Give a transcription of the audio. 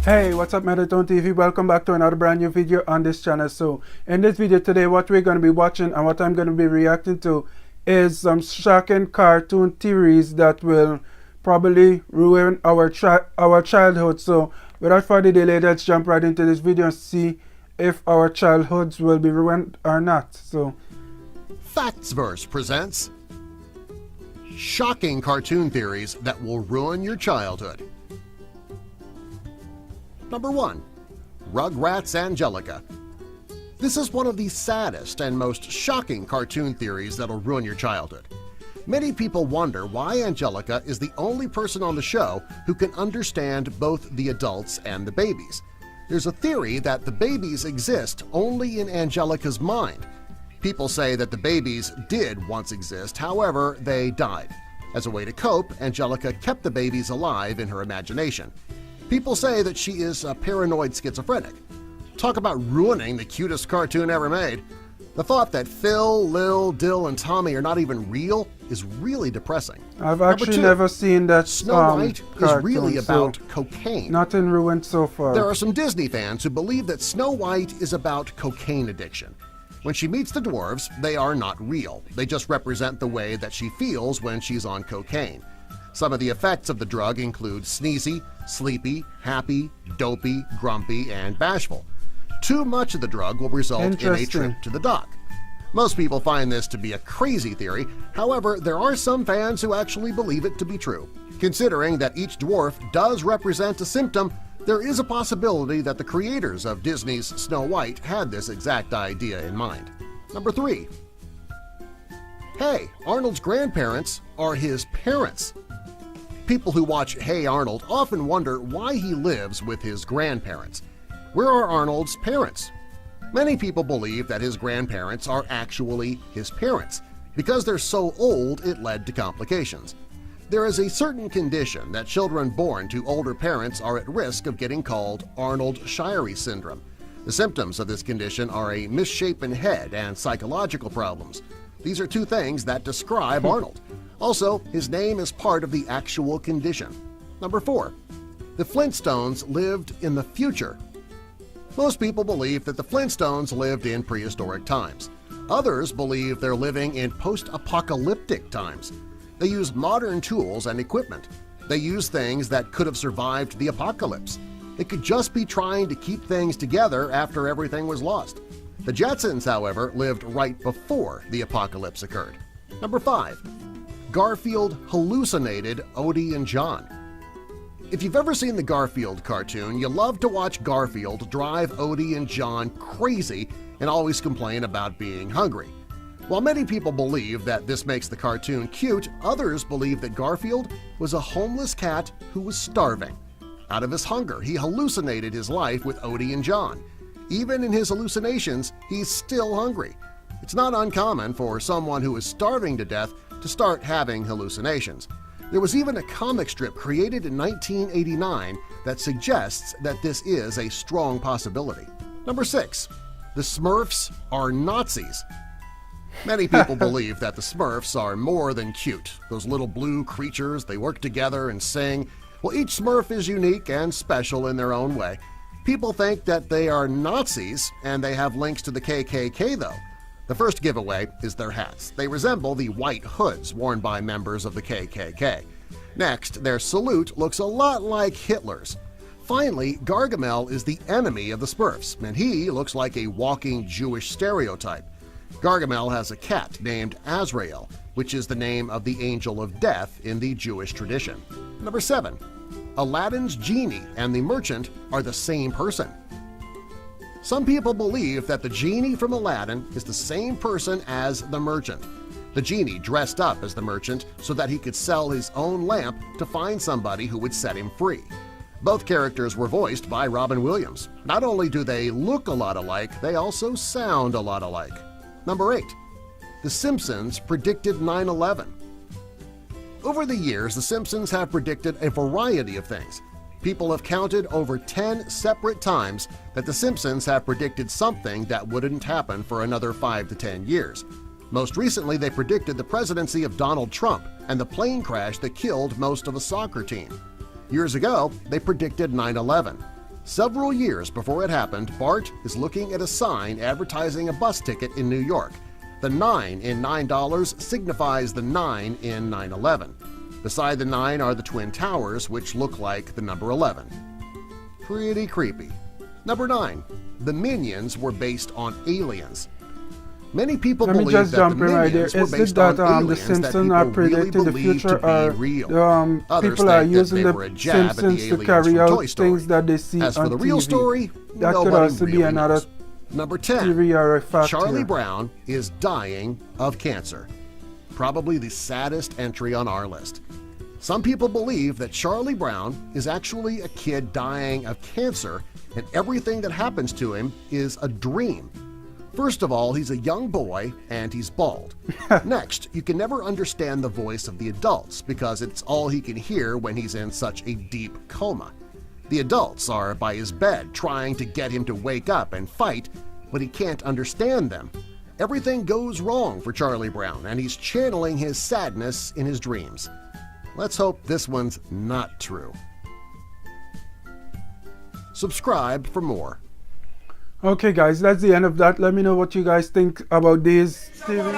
Hey, what's up, Metatone TV? Welcome back to another brand new video on this channel. So in this video today, what we're going to be watching and what I'm going to be reacting to is some shocking cartoon theories that will probably ruin our childhood. So without further delay, let's jump right into this video and see if our childhoods will be ruined or not. So Factsverse presents shocking cartoon theories that will ruin your childhood. Number 1. Rugrats Angelica. This is one of the saddest and most shocking cartoon theories that'll ruin your childhood. Many people wonder why Angelica is the only person on the show who can understand both the adults and the babies. There's a theory that the babies exist only in Angelica's mind. People say that the babies did once exist, however, they died. As a way to cope, Angelica kept the babies alive in her imagination. People say that she is a paranoid schizophrenic. Talk about ruining the cutest cartoon ever made. The thought that Phil, Lil, Dill, and Tommy are not even real is really depressing. I've actually never seen that Snow White cartoon, is really about cocaine. Nothing ruined so far. There are some Disney fans who believe that Snow White is about cocaine addiction. When she meets the dwarves, they are not real. They just represent the way that she feels when she's on cocaine. Some of the effects of the drug include sneezy, sleepy, happy, dopey, grumpy, and bashful. Too much of the drug will result in a trip to the doc. Most people find this to be a crazy theory, however, there are some fans who actually believe it to be true. Considering that each dwarf does represent a symptom, there is a possibility that the creators of Disney's Snow White had this exact idea in mind. Number 3. Hey, Arnold's grandparents are his parents. People who watch Hey Arnold often wonder why he lives with his grandparents. Where are Arnold's parents? Many people believe that his grandparents are actually his parents. Because they're so old, it led to complications. There is a certain condition that children born to older parents are at risk of getting called Arnold-Chiari syndrome. The symptoms of this condition are a misshapen head and psychological problems. These are two things that describe Arnold. Also, his name is part of the actual condition. Number 4. The Flintstones lived in the future. Most people believe that the Flintstones lived in prehistoric times. Others believe they're living in post-apocalyptic times. They use modern tools and equipment. They use things that could have survived the apocalypse. They could just be trying to keep things together after everything was lost. The Jetsons, however, lived right before the apocalypse occurred. Number 5. Garfield hallucinated Odie and John. If you've ever seen the Garfield cartoon, you love to watch Garfield drive Odie and John crazy and always complain about being hungry. While many people believe that this makes the cartoon cute, others believe that Garfield was a homeless cat who was starving. Out of his hunger, he hallucinated his life with Odie and John. Even in his hallucinations, he's still hungry. It's not uncommon for someone who is starving to death to start having hallucinations. There was even a comic strip created in 1989 that suggests that this is a strong possibility. Number 6. The Smurfs are Nazis. Many people believe that the Smurfs are more than cute. Those little blue creatures, they work together and sing. Well, each Smurf is unique and special in their own way. People think that they are Nazis, and they have links to the KKK, though. The first giveaway is their hats. They resemble the white hoods worn by members of the KKK. Next, their salute looks a lot like Hitler's. Finally, Gargamel is the enemy of the Smurfs, and he looks like a walking Jewish stereotype. Gargamel has a cat named Azrael, which is the name of the angel of death in the Jewish tradition. Number 7. Aladdin's genie and the merchant are the same person. Some people believe that the genie from Aladdin is the same person as the merchant. The genie dressed up as the merchant so that he could sell his own lamp to find somebody who would set him free. Both characters were voiced by Robin Williams. Not only do they look a lot alike, they also sound a lot alike. Number 8. The Simpsons predicted 9/11. Over the years, The Simpsons have predicted a variety of things. People have counted over 10 separate times that The Simpsons have predicted something that wouldn't happen for another 5 to 10 years. Most recently, they predicted the presidency of Donald Trump and the plane crash that killed most of a soccer team. Years ago, they predicted 9/11. Several years before it happened, Bart is looking at a sign advertising a bus ticket in New York. The 9 in $9 signifies the 9 in 9/11. Beside the 9 are the Twin Towers, which look like the number 11. Pretty creepy. Number 9. The Minions were based on aliens. Many people Let me believe just that jump the in right there. Minions were Is it based that on the aliens that Simpsons people are really predicting the believe future, to be or real. Others people are think that using they the were a jab at the Simpsons to aliens carry from out Toy Story. things that they see As on for the real TV? story, That could nobody also be really another knows. Number 10. theory or a fact Charlie here. Brown is dying of cancer. Probably the saddest entry on our list. Some people believe that Charlie Brown is actually a kid dying of cancer, and everything that happens to him is a dream. First of all, he's a young boy and he's bald. Next, you can never understand the voice of the adults because it's all he can hear when he's in such a deep coma. The adults are by his bed trying to get him to wake up and fight, but he can't understand them. Everything goes wrong for Charlie Brown, and he's channeling his sadness in his dreams. Let's hope this one's not true. Subscribe for more. Okay guys, that's the end of that. Let me know what you guys think about these theories.